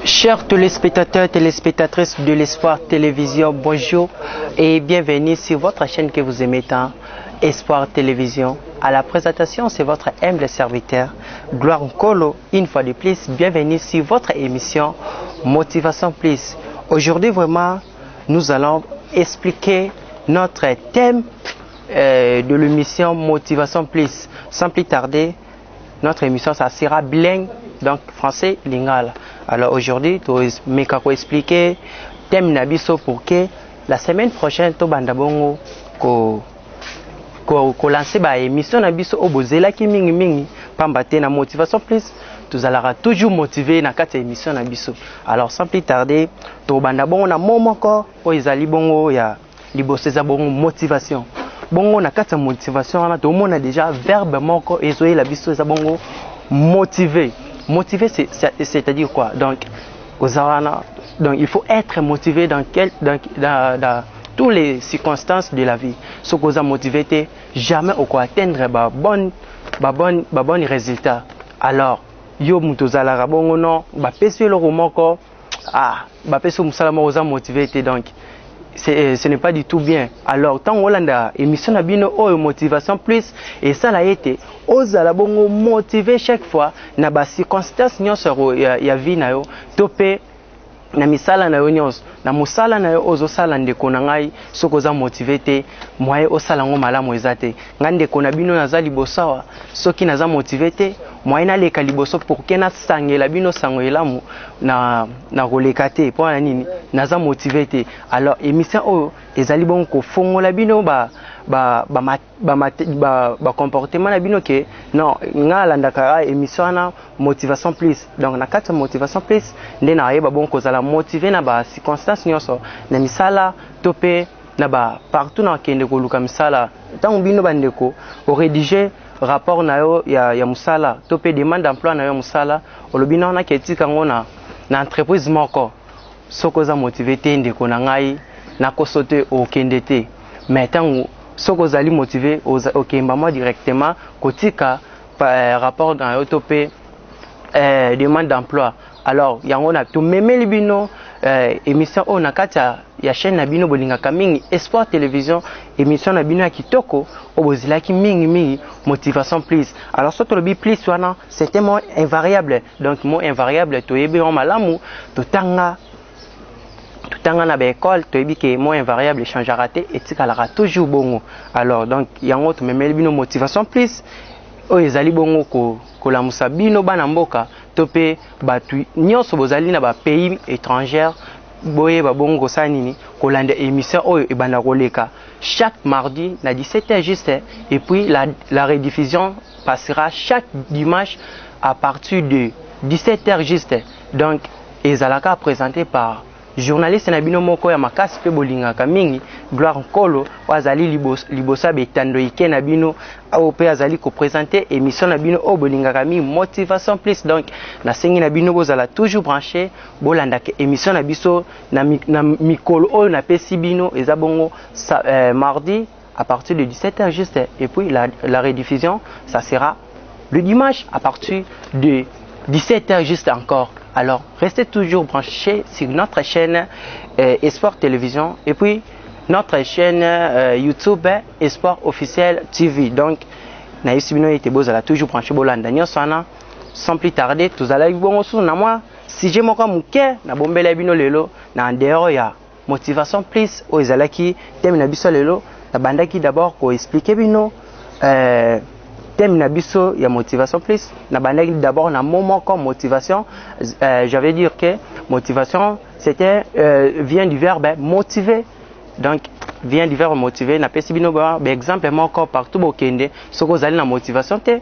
Chers téléspectateurs, téléspectatrices de l'Espoir Télévision, bonjour et bienvenue sur votre chaîne que vous aimez tant, Espoir Télévision. À la présentation, c'est votre humble serviteur, Gloire Nkolo. Une fois de plus, bienvenue sur votre émission Motivation Plus. Aujourd'hui, vraiment, nous allons expliquer notre thème de l'émission Motivation Plus. Sans plus tarder, notre émission, ça sera bilingue, donc français, lingala. Alors aujourd'hui, je vais expliquer le thème Nabiso pour que la semaine prochaine, tu vas lancer l'émission Nabiso au Bozela qui mingi pambate na Motivation Plus. Tu allons toujours motiver na cette émission Nabiso. Alors sans plus tarder, tu vas na moment encore pour izali bongo ya liboseza bongo motivation. Bongo na kata motivation on a déjà verbe moko ezoye la biso za bongo motiver. Motiver, c'est-à-dire quoi? Donc, il faut être motivé dans toutes les circonstances de la vie. Ce que vous motivé, jamais au quoi atteindre bon résultat. Alors, yo mutozala rabongo non, pesi le romoko, pesi musalama oza motivé donc. Ce n'est pas du tout bien. Alors, tant Hollanda, émission Nabino, motivation plus, et ça l'a été, ozala bongo motivé chaque fois, na ba circonstance nyonso ya vie na yo, topé na misala na yo nyonso, na musala na yo ozo sala ndeko na ngai, soko za motivé te, moye osala ngo malamu ezate. Ngande ko na bino naza libosawa, soki naza motivé te, moye na leka liboso pour que na sangela bino sango elamu na koleka te, po na nini naza motivé te. Alors émission oyo ezali bon ko fongola bino ba comportement na bino ke non ngala ndaka émission na motivation plus. Donc na kata motivation plus nde na yeba bon ko zala motivé na ba circonstance nyonso na misala topé na ba partout na kende ko luka misala tant bino bandeko o rédiger rapport na yo ya musala topé demande d'emploi na yo musala olobina na ketika ngona na entreprise moko soko za motivé te ndeko na ngai na kosote o kende te mais tant soko zali motivé au kemba moi directement kotika rapport na yo topé demande d'emploi. Alors yango na to meme libino émission on na kata ya chaîne na bino bolinga kamingi Espoir Télévision émission na bino ya kitoko obozila ki mingi motivation plus. Alors soto le bi plus wana c'est un mot invariable. Donc mot invariable to yebe on malamu to tanga na école to yebi ke mot invariable changera te et tikalara toujours bongo. Alors donc yango to meme libino motivation plus o ezali bongo ko la musabino bana mboka topé batu nyonso bozali na ba pays étrangers boye ba bongo sanini ko landa émission oyo ebanda koleka chaque mardi na 17h juste et puis la rediffusion passera chaque dimanche à partir de 17h juste. Donc ezalaka présenté par journaliste na bino moko ya makasi pe bolinga kamingi Gloire Nkolo wazali libosa betando ike na bino au pe azali ko présenter émission na bino o bolinga kamingi motivation plus. Donc na sengi na bino bozala toujours branché bolanda ke émission na biso na mikolo o na pesi bino eza bongo mardi à partir de 17h juste et puis la rediffusion ça sera le dimanche à partir de 17h juste encore. Alors, restez toujours branchés sur notre chaîne Espoir Télévision et puis notre chaîne YouTube Espoir Officiel TV. Donc, naïsibino était beau, à toujours branché bolanda nyosana. Sans plus tarder, tous allez bon sous na moi. Si j'ai mon mouké, na bombela bino lelo, na ndero ya motivation plus o ezalaki thème na biso lelo, na bandaki d'abord ko expliquer bino thème na biso ya motivation plus na bandaki d'abord na moment comme motivation. J'avais dire que motivation c'était vient du verbe motiver. Donc vient du verbe motiver na pesi bino ba exemple moko partout bokende soko zali na motivation te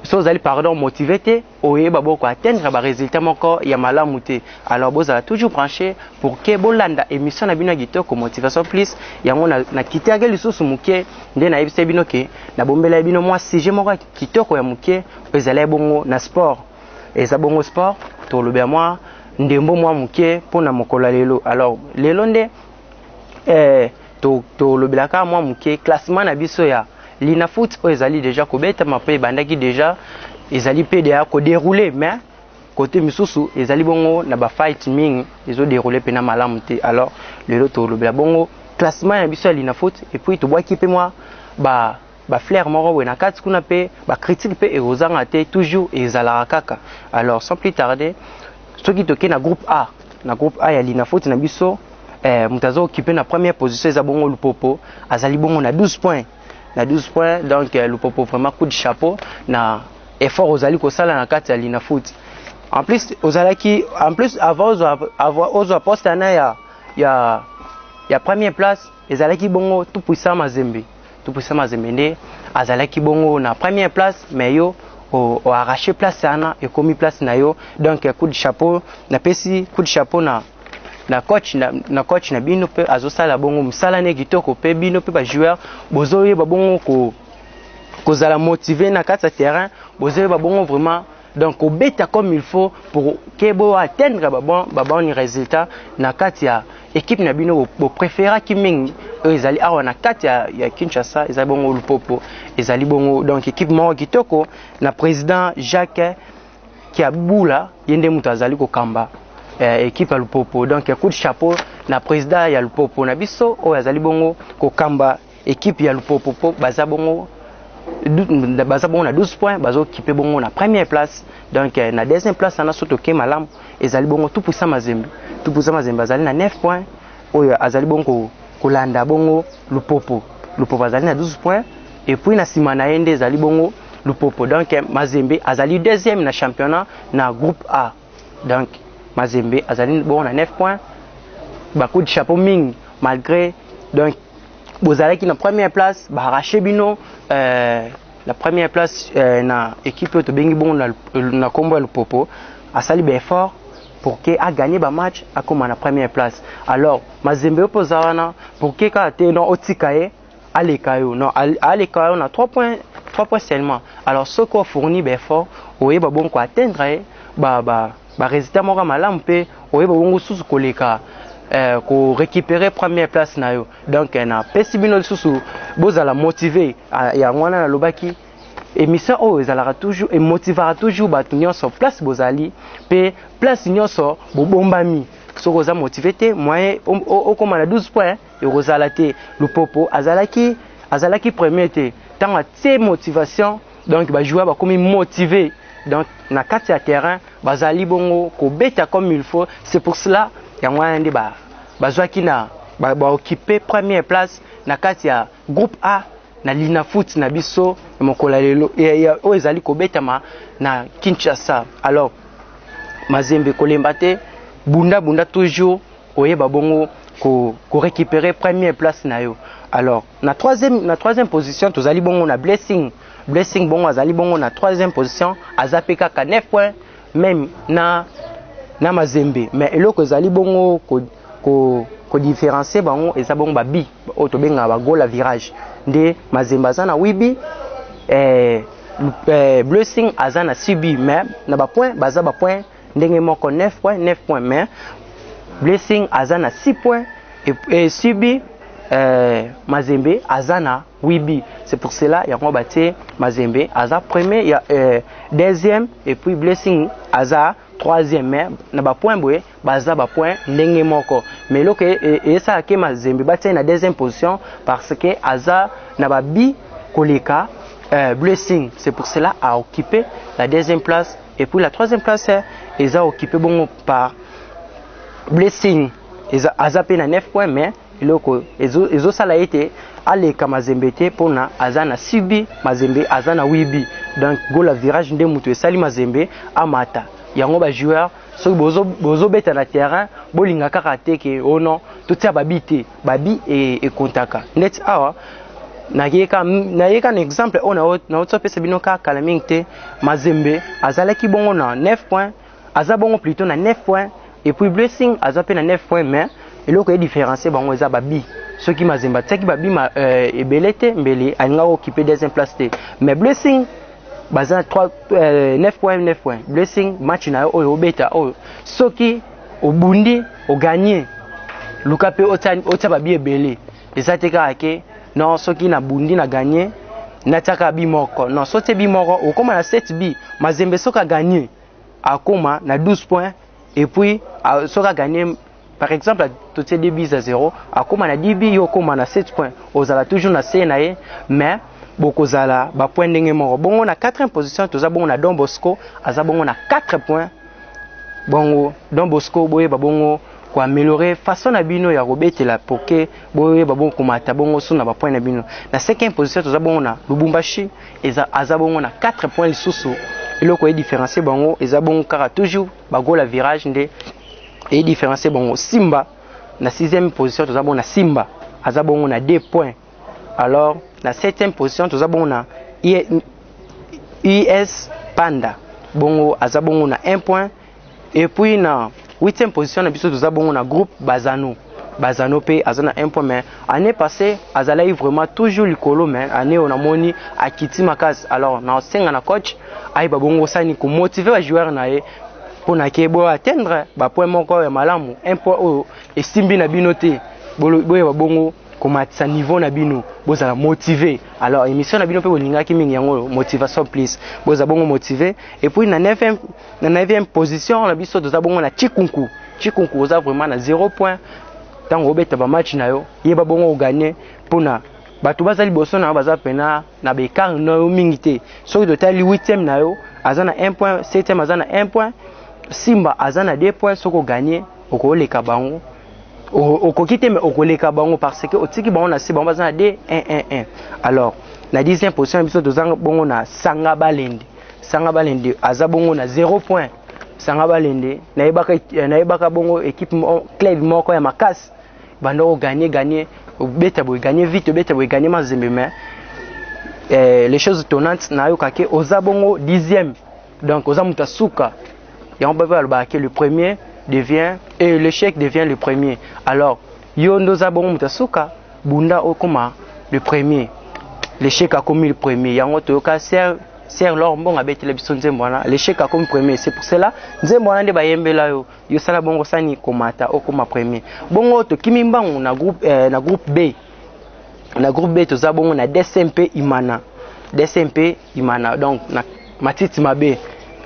so zali pardon motivé te oyeba boko atteindre ba résultat moko ya malamu te. Alors bozala toujours branché pour que bolanda émission na bino kitoko motivation plus yango na kitage lisusu muke nde na yebise bino ke na bombela bino moi sujet moko kitoko ya muke ezala bongo na sport eza bongo sport to lobe moi ndembo moi muke pona mokola lelo. Alors lelo nde to lobelaka moi muke classement na biso ya Lina foot ezali déjà kobeta mape bandaki déjà ezali PDA ko dérouler mais côté misusu ezali bongo na ba fight ming ezo dérouler pena malamu te. Alors le loto le bongo classement ya biso ya Linafoot et puis to bois équipe moi ba flair moko na kati kuna pe ba critique pe ezanga te toujours ezala kaka. Alors sans plus tarder ceux qui toke na groupe A ya Linafoot na biso mutazo occupé na première position eza bongo Lupopo azali bongo na 12 points donc Lupopo vraiment coup de chapeau na effort ozali ko sala na kati ya Linafoot. En plus avant ozo poste na ya première place ezalaki bongo tout puissant Mazembe nde azalaki bongo na première place mais yo o arraché place sana et commis place na yo. Donc coup de chapeau na pesi coup de chapeau na coach na bino pe azosala bongo musala ne kitoko pe bino pe ba joueur bozoye ba bongo ko zala motiver na kati terrain bozoye ba bongo vraiment donc au bêta comme il faut pour que bo atteindre ba bon résultat na kati ya équipe na bino bo préféra ki mingi ezali awa na kati ya Kinshasa ezali bongo Lupopo ezali bongo donc équipe moko kitoko na président Jacques Kiabula yende mutu azali ko kamba équipe ya Lupopo. Donc coup de chapeau na président ya Lupopo na biso o azali bongo ko kamba équipe ya Lupopo baza bongo na 12 points bazo occupé bongo na première place. Donc na deuxième place na soto ke malam ezali bongo tout puissant Mazembe azali na 9 points oyo azali bongo kolanda bongo Lupopo azali na 12 points et puis na sima na yende ezali bongo Lupopo. Donc Mazembe azali deuxième na championnat na groupe A. Donc Mazembe azali bongo na 9 points ba coup de chapeau ming malgré donc bozalaki na première place ba arraché bino la première place na équipe to bengi bon na kombo Lupopo asali ba effort pour que a gagné ba match a comme na première place. Alors Mazembe opozawana pour que ka te no otikaye alekayo non alekayo na 3 points seulement. Alors ce qu'on fournit ba effort oye ba bon ko atteindre ba résultat moko malamu pe oye ba bongo susu koleka ko récupérer première place na yo. Donc na pesi bino susu bozala motivé ya ngwana na lobaki émission o ezalaka toujours et motivera toujours batu nyonso place bozali pe place nyonso bobombami soko za motivé te moyen okoma na 12 points et rozala te. Lupopo azalaki premier te tant te motivation donc ba joueur ba komi motivé donc na kati ya terrain bazali bongo ko beta comme il faut. C'est pour cela ya ngwana ndi bazwaki na ba occuper première place na kati ya groupe A na Linafoot na biso mokola lelo o ezali ko betama na Kinshasa. Alors Mazembe kolemba te bunda toujours oyeba bongo ko récupérer première place na yo. Alors na troisième position tozali bongo na blessing bongo azali bongo na troisième position azapeka ka 9 points même na Mazembe mais eloko ezali bongo ko différencier bango eza bongo babi o to benga ba goal à virage nde Mazembe azana 8 bi Blessing azana 6 bi mais na ba point baza ba point ndenge moko 9 points mais Blessing azana 6 points et 6 bi Mazembe azana 8 bi. C'est pour cela il y a moi bâti Mazembe aza premier il y a deuxième et puis Blessing aza troisième mais na ba point boye baza ba point ndenge moko mais loko et ça ke Mazembe bâti na deuxième position parce que aza na ba bi koleka Blessing. C'est pour cela a occupé la deuxième place et puis la troisième place est occupé bon par Blessing aza pe na 9 points mais loko ezo sala été aleka Mazembe te pona azana 6 bi Mazembe azana 8 bi. Donc goal à virage nde mutu esali Mazembe amata yango ba joueur so bozo beta na terrain bolinga kaka te ke oh non tout ça babi te babi et kontaka net awa na yeka un exemple on na otopesa bino ka kalaming te Mazembe azalaki bongo na 9 points aza bongo plutôt na 9 points et puis Blessing aza pe na 9 points mais eloko e différencier bango eza babi ceux qui Mazembe tsaki babi ebelete mbele alinga occuper deuxième place te mais Blessing baza 9 points Blessing match na oyo obeta oyo soki obundi o gagner luka pe ota babi ebele eza te kaka ke non soki na bundi na gagner na taka bi moko non soki bi moko okoma na 7 bi Mazembe soka gagner akoma na 12 points et puis sera gagné par exemple tout ces 2 buts à 0 akoma na 10 buts yo koma na 7 points ozala toujours na C na ye mais bokozala ba point ndenge moko bongo na 4e position toza bongo na Don Bosco aza bongo na 4 points bongo Don Bosco boye ba bongo ko améliorer façon na bino ya robetela poke boye ba bongo komata bongo suna ba point na bino na 5e position toza bongo na Lubumbashi aza bongo na 4 points lisusu eloko e différencier bongo eza bongo kaka toujours ba goal à virage nde et différencier bongo Simba na 6e position toza bongo na Simba aza bongo na 2 points alors na 7e position toza bongo na US Panda bongo aza bongo na 1 point et puis na 8e position na biso toza bongo na groupe Bazano pe azana 1 point mais année passée azala vraiment toujours likolo mais année on a moni akiti makasi alors na senga na coach ai ba bongo sani ko motiver ba joueur na ye pour na ke bo atteindre ba point moko ya malamu 1 point o esimbi na bino te boye ba bongo komatisa niveau na bino bozala motiver alors émission na bino pe bolingaki mingi yango motivation plus boza bongo motiver et puis na 9e position na biso toza bongo na Chikunku oza vraiment na 0 point tango obeta ba match na yo yeba bongo gagner pona bato bazali boso na baza pena na bekar na yo mingi te soki totali 8e na yo azana 1 point 7e azana 1 point Simba azana 2 points soko gagner okoleka bango okokite me okoleka bango parce que otiki bango na si bango bazana 2-1-1-1 alors na 10e position biso tozanga bongo na Sanga Balende aza bongo na 0 point Sanga Balende na yebaka bongo équipe club moko ya makasi bando gagner beta boy gagner vite beta boy gagner mazembe mais les choses étonnantes na yo kake oza bongo 10e donc oza mutasuka et on peut voir que le premier devient et l'échec devient le premier alors yo ndoza bongo mutasuka bunda okoma le premier l'échec a commis le premier yango toyoka Serre leur bon abeti la biso nzembwana l'échec a comme premier c'est pour cela nzembwana nde bayembela yo sala bongo sani komata okoma premier bongo to kimimbangu na groupe B toza bongo na DSMP Imana donc na Matiti Mabe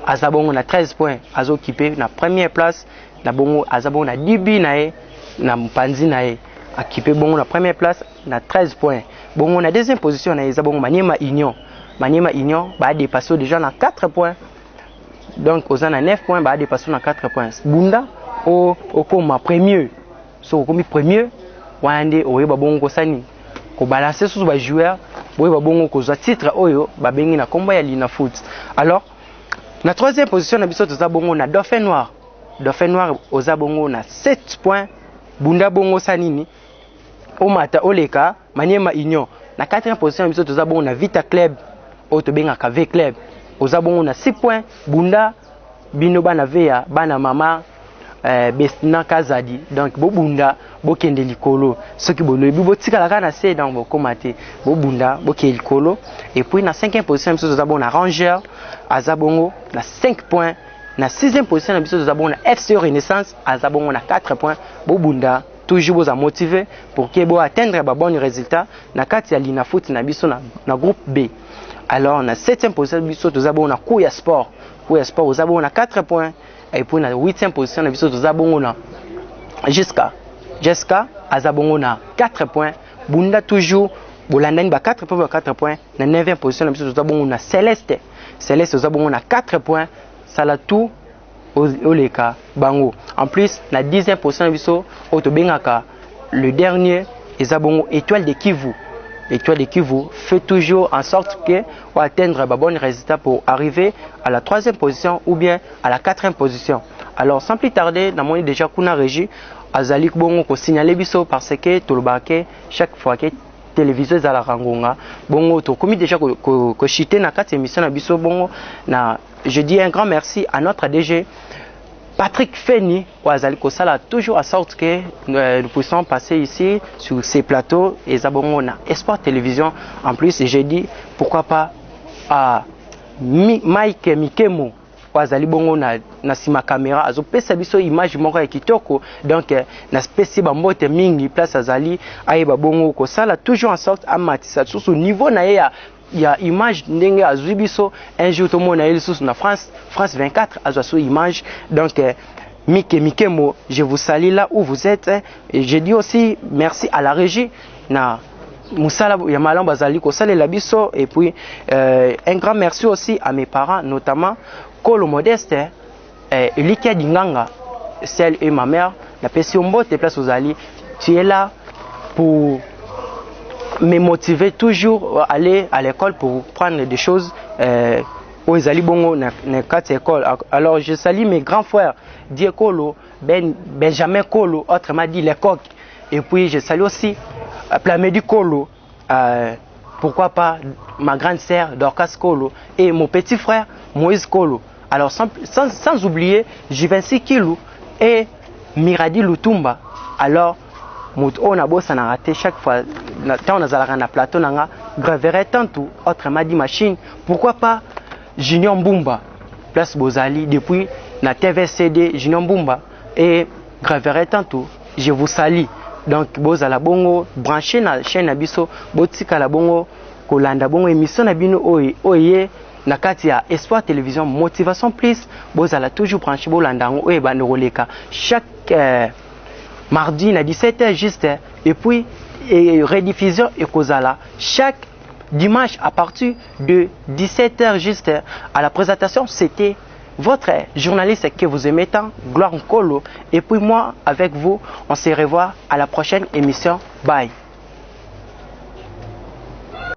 aza bongo na 13 points azo occupé na première place na bongo aza bongo na 10 bi na ye na mpanzi na ye occupé bongo na première place na 13 points bongo na deuxième position na eza bongo Maniema Union ba dépassé déjà na 4 points donc oza na 9 points ba dépassé na 4 points bunda okoma premier so okomi premier wande oyeba bongo kosani ko balancer sous ba joueur boyeba bongo kozwa titre oyo ba bengi na kombo ya Lina Foot alors na troisième position na biso toza bongo na Dauphin Noir oza bongo na 7 points bunda bongo sanini omata oleka Maniema Union na 4e position na biso toza bongo na Vita Club oto bengaka V Club oza bongo na 6 points bunda bino bana veya bana mama Bestina Kazadi donc bobunda bokende likolo soki bolobi botikala kana se dans bokomate bobunda bokende likolo et puis na 5e position biso toza bongo na Ranger aza bongo na 5 points na 6e position na biso toza bongo na FC Renaissance aza bongo na 4 points bobunda toujours boza motivé pour que bo atteindre ba bon résultat na kati ya Lina Foot na biso na groupe B alors na 7e position biso toza bongo na Kuya Sport oza bongo na 4 points et puis na 8e position na biso toza bongo na Jessica aza bongo na 4 points bunda toujours bolandani ba 4 points na 9e position na biso toza bongo na Celeste oza bongo na 4 points sala tout oleka bango en plus na 10e position na biso oto bengaka le dernier eza bongo Étoile de Kivu fait toujours en sorte que on atteindre un bon résultat pour arriver à la 3e position ou bien à la 4e position. Alors sans plus tarder, na moni déjà kuna régie azali bongo ko signaler biso parce que tolobake chaque fois que télévision za la rangonga bongo to komi déjà ko chiter na 4 émissions na biso bongo na je dis un grand merci à notre DG Patrick Feni, Sala toujours à sorte que nous puissions passer ici sur ces plateaux et Zabongo na Espoir Télévision en plus et j'ai dit pourquoi pas à Mike Mikemo Wazali bongo na sima caméra azo pesa biso image moko ya kitoko donc na spécie ba mbote mingi place azali ayeba bongo ko sala toujours en sorte à matisa sous niveau na ya il y a image ndenge azwi biso un jour tout le monde a eu sous na France 24 azwa image donc Mike Mo, je vous salue là où vous êtes et je dis aussi merci à la régie na Moussala Yamalan Bazali Kosale Labiso et puis un grand merci aussi à mes parents notamment Kolo Modeste et Likia Dinganga, celle et ma mère la Pessiombo te place aux alliés. Tu es là pour me motiver toujours à aller à l'école pour prendre des choses aux alliés bongo na quatre écoles. Alors je salue mes grands frères Diekolo, Benjamin Kolo, autrement dit les coqs. Et puis je salue aussi Plamedi Kolo, pourquoi pas ma grande sœur Dorcas Kolo et mon petit frère Moïse Kolo. Alors sans oublier Jivency Kilou et Miradi Lutumba. Alors on a bossé na raté chaque fois quand on a na plateau nanga graverait tantou autrement dit machine. Pourquoi pas Junior Mbumba place Bozali depuis na TVCD Junior Mbumba et graverait tantou. Je vous salue. Donc bozala bongo branché na chaîne abiso botika la bongo kolanda bongo émission na bino oye na kati ya Espoir Télévision Motivation Plus bozala toujours branché bolanda ngo oye bandoleka chaque mardi na 17h juste et puis rediffusion et kozala chaque dimanche à partir de 17h juste à la présentation. C'était votre journaliste que vous aimez tant, Gloire Nkolo. Et puis moi, avec vous, on se revoit à la prochaine émission. Bye.